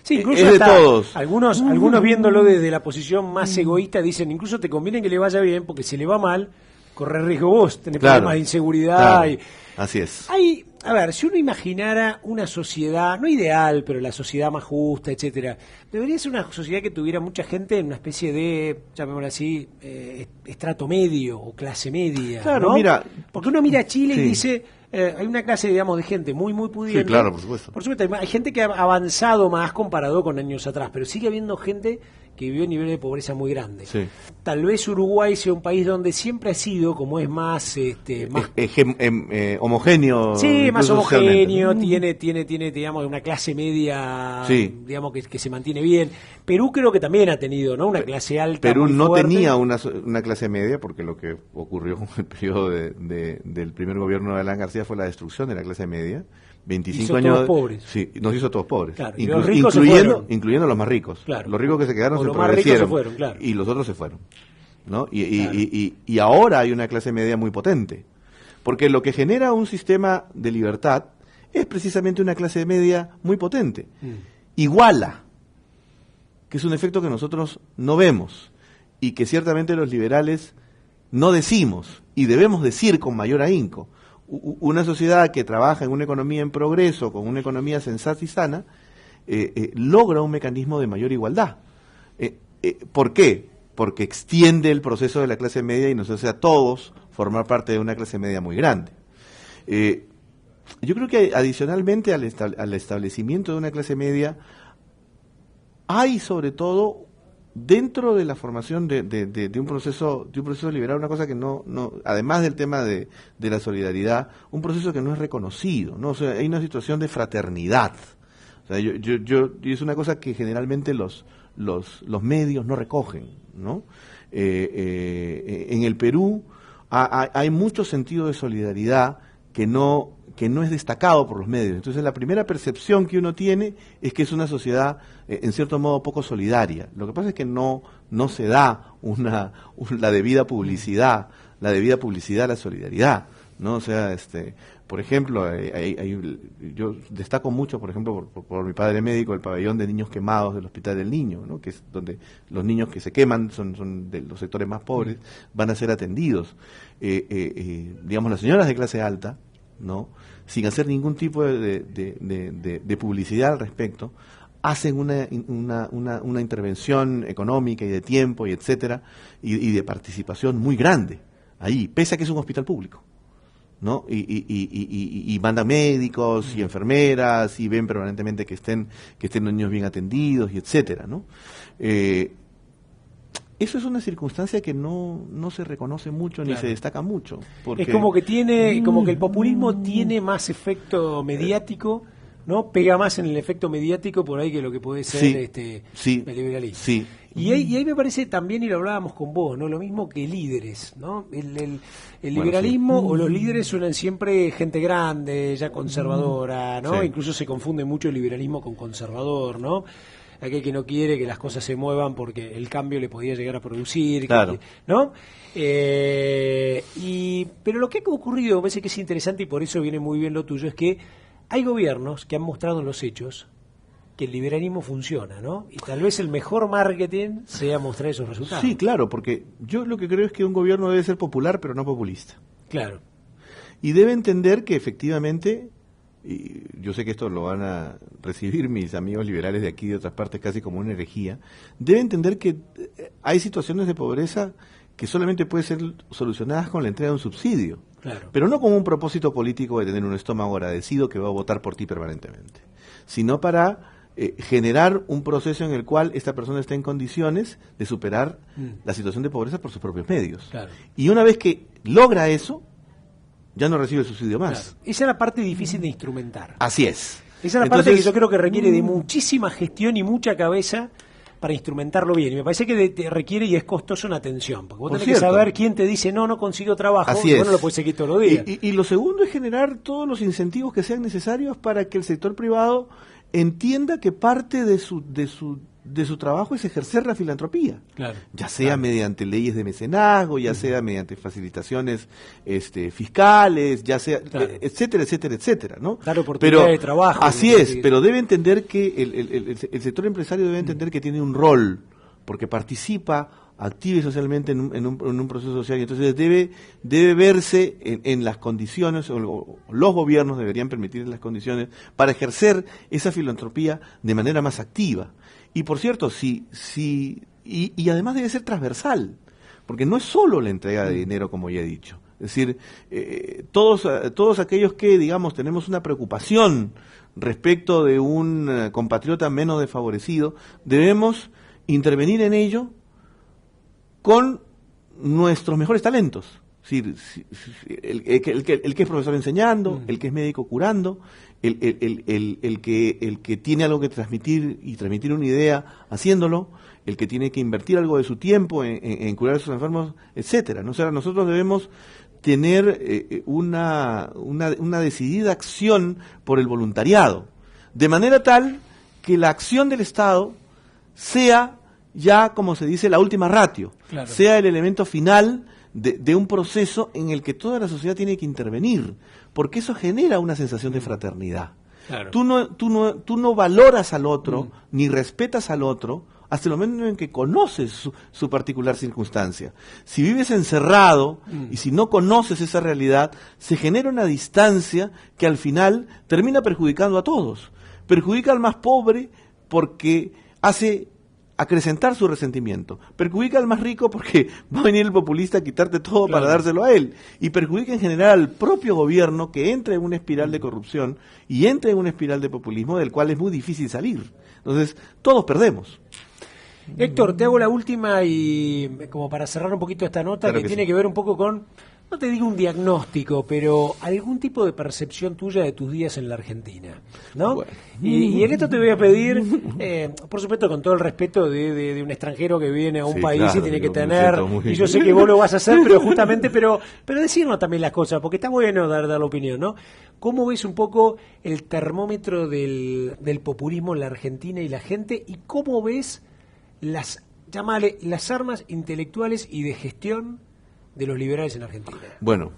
Sí, incluso es de todos. Algunos viéndolo desde la posición más egoísta dicen, incluso te conviene que le vaya bien, porque si le va mal, corre riesgo vos, tenés problemas de inseguridad. Claro. Así es. A ver, si uno imaginara una sociedad, no ideal, pero la sociedad más justa, etcétera, debería ser una sociedad que tuviera mucha gente en una especie de, llamémoslo así, estrato medio o clase media. Claro, ¿no? mira. Porque uno mira a Chile y dice, hay una clase, digamos, de gente muy pudiente. Sí, claro, por supuesto. Por supuesto, hay gente que ha avanzado más comparado con años atrás, pero sigue habiendo gente que vivió niveles de pobreza muy grandes. Sí. Tal vez Uruguay sea un país donde siempre ha sido, como es más homogéneo. Sí, más homogéneo, ¿no? tiene, digamos, una clase media, sí. digamos, que se mantiene bien. Perú creo que también ha tenido, ¿no? Una clase alta. Perú muy no fuerte. tenía una clase media, porque lo que ocurrió con el periodo del primer gobierno de Alan García fue la destrucción de la clase media. 25 hizo años. Todos pobres. Sí, nos hizo todos pobres. Claro, y los ricos incluyendo los más ricos. Claro. Los ricos que se quedaron o se los más ricos empobrecieron. se fueron, claro. Y los otros se fueron. ¿No? Claro. Y ahora hay una clase media muy potente. Porque lo que genera un sistema de libertad es precisamente una clase media muy potente. Iguala, que es un efecto que nosotros no vemos y que ciertamente los liberales no decimos y debemos decir con mayor ahínco. Una sociedad que trabaja en una economía en progreso, con una economía sensata y sana, logra un mecanismo de mayor igualdad. ¿Por qué? Porque extiende el proceso de la clase media y nos hace a todos formar parte de una clase media muy grande. Yo creo que adicionalmente al establecimiento de una clase media, hay sobre todo dentro de la formación de un proceso liberal una cosa que no además del tema de la solidaridad, un proceso que no es reconocido, ¿no? O sea, hay una situación de fraternidad. O sea, y es una cosa que generalmente los medios no recogen, ¿no? En el Perú hay mucho sentido de solidaridad que no es destacado por los medios. Entonces la primera percepción que uno tiene es que es una sociedad en cierto modo poco solidaria. Lo que pasa es que no se da la debida publicidad a la solidaridad, ¿no? O sea, por ejemplo, yo destaco mucho, por ejemplo, por mi padre médico, el pabellón de niños quemados del Hospital del Niño, ¿no? Que es donde los niños que se queman son de los sectores más pobres, van a ser atendidos. Digamos, las señoras de clase alta, ¿no? Sin hacer ningún tipo de publicidad al respecto, hacen una intervención económica y de tiempo y etcétera, y de participación muy grande ahí, pese a que es un hospital público, ¿no? Y mandan médicos y enfermeras y ven permanentemente que estén los niños bien atendidos y etcétera, ¿no? Eso es una circunstancia que no se reconoce mucho ni se destaca mucho. Porque es como que el populismo tiene más efecto mediático, ¿no? Pega más en el efecto mediático por ahí que lo que puede ser el liberalismo. Sí. Y ahí me parece también, y lo hablábamos con vos, ¿no? Lo mismo que líderes, ¿no? El liberalismo o los líderes suenan siempre gente grande, ya conservadora, ¿no? Sí. Incluso se confunde mucho el liberalismo con conservador, ¿no? Aquel que no quiere que las cosas se muevan porque el cambio le podía llegar a producir, claro. ¿no? Pero lo que ha ocurrido, me parece que es interesante y por eso viene muy bien lo tuyo, es que hay gobiernos que han mostrado en los hechos que el liberalismo funciona, ¿no? Y tal vez el mejor marketing sea mostrar esos resultados. Sí, claro, porque yo lo que creo es que un gobierno debe ser popular, pero no populista. Claro. Y debe entender que efectivamente, y yo sé que esto lo van a recibir mis amigos liberales de aquí y de otras partes casi como una herejía, debe entender que hay situaciones de pobreza que solamente pueden ser solucionadas con la entrega de un subsidio, claro. Pero no con un propósito político de tener un estómago agradecido que va a votar por ti permanentemente, sino para generar un proceso en el cual esta persona esté en condiciones de superar la situación de pobreza por sus propios medios. Claro. Y una vez que logra eso, ya no recibe el subsidio más. Claro. Esa es la parte difícil de instrumentar. Así es. Esa es la parte que yo creo que requiere de muchísima gestión y mucha cabeza para instrumentarlo bien. Y me parece que te requiere y es costoso una atención. Porque vos tenés que saber quién te dice no consigo trabajo. Así y es. vos no lo puedes seguir todos los días. Y lo segundo es generar todos los incentivos que sean necesarios para que el sector privado entienda que parte de su trabajo es ejercer la filantropía, claro, ya sea mediante leyes de mecenazgo, ya sea mediante facilitaciones fiscales, ya sea etcétera, ¿no? Dar oportunidad de trabajo. Así es, pero debe entender que el sector empresario debe entender que tiene un rol, porque participa activa socialmente en un proceso social, y entonces debe verse en las condiciones, o los gobiernos deberían permitir las condiciones para ejercer esa filantropía de manera más activa. Y por cierto, y además debe ser transversal, porque no es solo la entrega de dinero, como ya he dicho. Es decir, todos aquellos que, digamos, tenemos una preocupación respecto de un compatriota menos desfavorecido, debemos intervenir en ello con nuestros mejores talentos. Es decir, el que es profesor enseñando, el que es médico curando, el que tiene algo que transmitir y transmitir una idea haciéndolo, el que tiene que invertir algo de su tiempo en curar a sus enfermos, etcétera, ¿no? O sea, nosotros debemos tener una decidida acción por el voluntariado, de manera tal que la acción del Estado sea ya, como se dice, la última ratio, claro, sea el elemento final de un proceso en el que toda la sociedad tiene que intervenir, porque eso genera una sensación de fraternidad. Claro. Tú no valoras al otro, ni respetas al otro, hasta el momento en que conoces su particular circunstancia. Si vives encerrado y si no conoces esa realidad, se genera una distancia que al final termina perjudicando a todos. Perjudica al más pobre porque hace acrecentar su resentimiento, perjudica al más rico porque va a venir el populista a quitarte todo, claro, para dárselo a él, y perjudica en general al propio gobierno, que entra en una espiral de corrupción y entra en una espiral de populismo del cual es muy difícil salir. Entonces, todos perdemos. Héctor, te hago la última y como para cerrar un poquito esta nota, claro, que tiene que ver un poco con, no te digo un diagnóstico, pero algún tipo de percepción tuya de tus días en la Argentina, ¿no? Bueno. Y en esto te voy a pedir, por supuesto con todo el respeto de un extranjero que viene a un país, claro, y tiene que tener, y yo sé que vos lo vas a hacer, pero justamente, pero decirnos también las cosas, porque está bueno dar la opinión, ¿no? ¿Cómo ves un poco el termómetro del populismo en la Argentina y la gente, y cómo ves las armas intelectuales y de gestión de los liberales en Argentina? Bueno,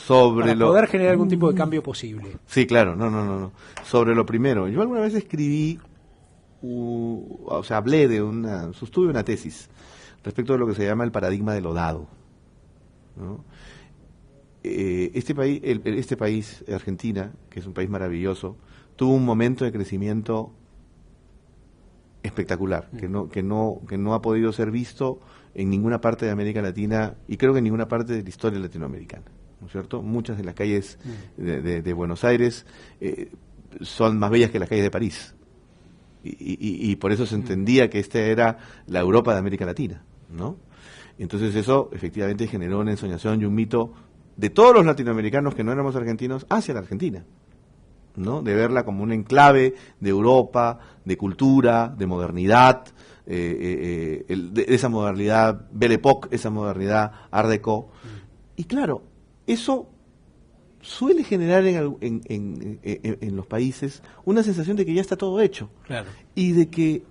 para poder generar algún tipo de cambio posible. Sí, claro, no. Sobre lo primero, yo alguna vez escribí, hablé sostuve una tesis respecto de lo que se llama el paradigma de lo dado, ¿no? Este país, Argentina, que es un país maravilloso, tuvo un momento de crecimiento espectacular, que no ha podido ser visto en ninguna parte de América Latina y creo que en ninguna parte de la historia latinoamericana, ¿no es cierto? Muchas de las calles de Buenos Aires son más bellas que las calles de París y por eso se entendía que esta era la Europa de América Latina, ¿no? Entonces eso efectivamente generó una ensoñación y un mito de todos los latinoamericanos que no éramos argentinos hacia la Argentina, ¿no? De verla como un enclave de Europa, de cultura, de modernidad, de esa modernidad Belle Époque, esa modernidad Art Deco. Y claro, eso suele generar en los países una sensación de que ya está todo hecho. Claro. Y de que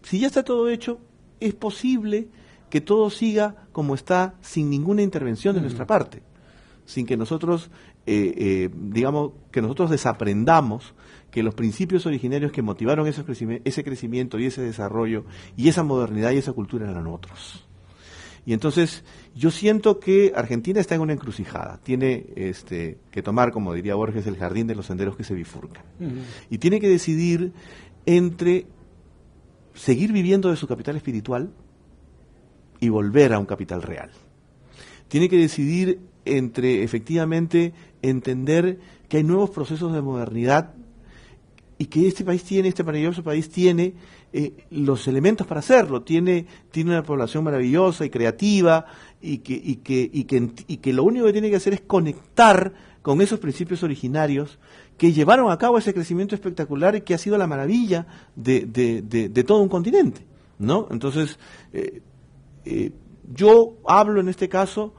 si ya está todo hecho, es posible que todo siga como está sin ninguna intervención de nuestra parte, sin que nosotros digamos, que nosotros desaprendamos que los principios originarios que motivaron ese crecimiento y ese desarrollo y esa modernidad y esa cultura eran otros. Y entonces yo siento que Argentina está en una encrucijada, tiene que tomar, como diría Borges, el jardín de los senderos que se bifurcan, y tiene que decidir entre seguir viviendo de su capital espiritual y volver a un capital real. Tiene que decidir entre efectivamente entender que hay nuevos procesos de modernidad y que este maravilloso país tiene los elementos para hacerlo, tiene una población maravillosa y creativa y que lo único que tiene que hacer es conectar con esos principios originarios que llevaron a cabo ese crecimiento espectacular y que ha sido la maravilla de todo un continente, ¿no? Entonces, yo hablo en este caso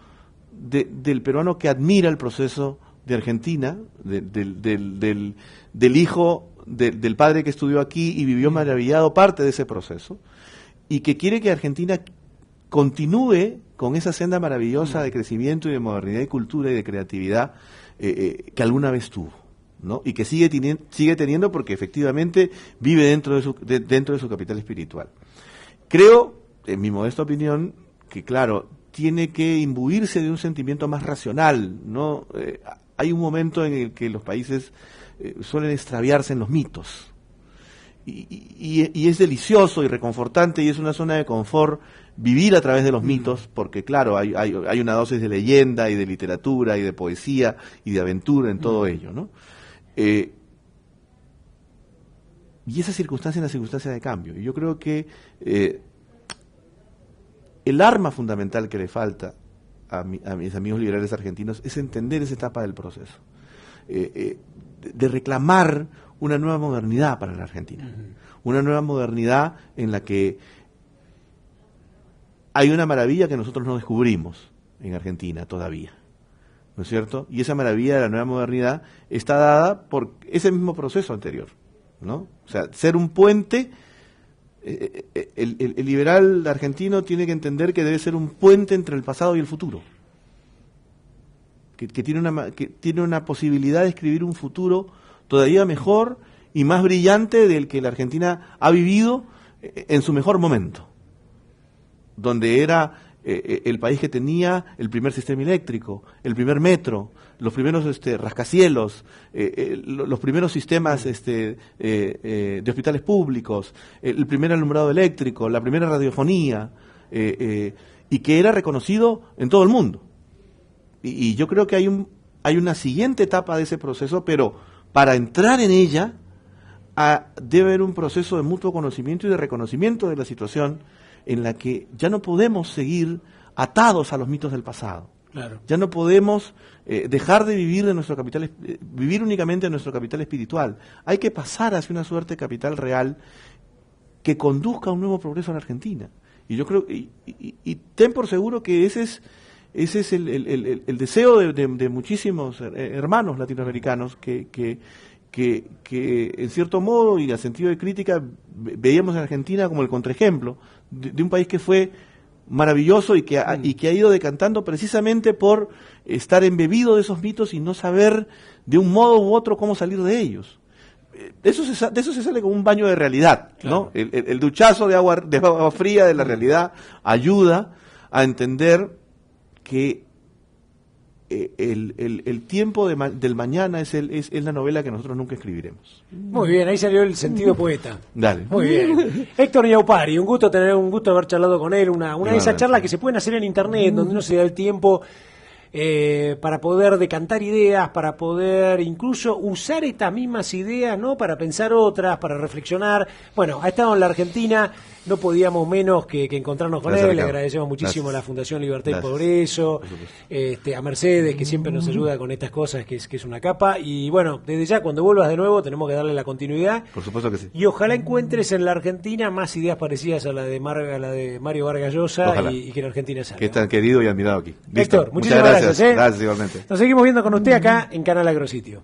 del peruano que admira el proceso de Argentina, del hijo del padre que estudió aquí y vivió maravillado parte de ese proceso, y que quiere que Argentina continúe con esa senda maravillosa de crecimiento y de modernidad y cultura y de creatividad que alguna vez tuvo, ¿no? Y que sigue teniendo porque efectivamente vive dentro de su capital espiritual. Creo, en mi modesta opinión, que claro, tiene que imbuirse de un sentimiento más racional, ¿no? Hay un momento en el que los países suelen extraviarse en los mitos y es delicioso y reconfortante y es una zona de confort vivir a través de los mitos, porque claro, hay una dosis de leyenda y de literatura y de poesía y de aventura en todo ello, ¿no? Y esa circunstancia es una circunstancia de cambio. Y yo creo que el arma fundamental que le falta a mis amigos liberales argentinos es entender esa etapa del proceso, de reclamar una nueva modernidad para la Argentina, una nueva modernidad en la que hay una maravilla que nosotros no descubrimos en Argentina todavía, ¿no es cierto? Y esa maravilla de la nueva modernidad está dada por ese mismo proceso anterior, ¿no? O sea, ser un puente. El liberal argentino tiene que entender que debe ser un puente entre el pasado y el futuro, que tiene una posibilidad de escribir un futuro todavía mejor y más brillante del que la Argentina ha vivido en su mejor momento, donde era el país que tenía el primer sistema eléctrico, el primer metro, los primeros rascacielos, los primeros sistemas de hospitales públicos, el primer alumbrado eléctrico, la primera radiofonía, y que era reconocido en todo el mundo. Y yo creo que hay una siguiente etapa de ese proceso, pero para entrar en ella debe haber un proceso de mutuo conocimiento y de reconocimiento de la situación en la que ya no podemos seguir atados a los mitos del pasado. Claro. Ya no podemos dejar de vivir de nuestro capital, vivir únicamente de nuestro capital espiritual. Hay que pasar hacia una suerte de capital real que conduzca a un nuevo progreso en Argentina. Y yo creo, y ten por seguro que ese es el deseo de muchísimos hermanos latinoamericanos que en cierto modo y a sentido de crítica veíamos en Argentina como el contraejemplo de un país que fue maravilloso y que ha ido decantando precisamente por estar embebido de esos mitos y no saber de un modo u otro cómo salir de ellos. De eso se sale como un baño de realidad, ¿no? Claro. El duchazo de agua fría de la realidad ayuda a entender que el tiempo del mañana es la novela que nosotros nunca escribiremos. Muy bien, ahí salió el sentido poeta. Dale. Muy bien. Héctor Ñaupari, un gusto haber charlado con él, una de esas charlas que se pueden hacer en internet, donde uno se da el tiempo para poder decantar ideas, para poder incluso usar estas mismas ideas, ¿no? Para pensar otras, para reflexionar. Bueno, ha estado en la Argentina, no podíamos menos que encontrarnos con Gracias, él. Le Ricardo. agradecemos muchísimo a la Gracias. Fundación Libertad Gracias. y Progreso, Por supuesto. a Mercedes, que siempre nos ayuda con estas cosas, que es una capa. Y bueno, desde ya, cuando vuelvas de nuevo, tenemos que darle la continuidad. Por supuesto que sí. Y ojalá encuentres en la Argentina más ideas parecidas a la de Mario Vargas Llosa Ojalá. y que en Argentina salga. Que es tan querido y admirado aquí. Héctor, Listo. muchísimas Muchas gracias. Gracias igualmente. Nos seguimos viendo con usted acá en Canal Agrositio.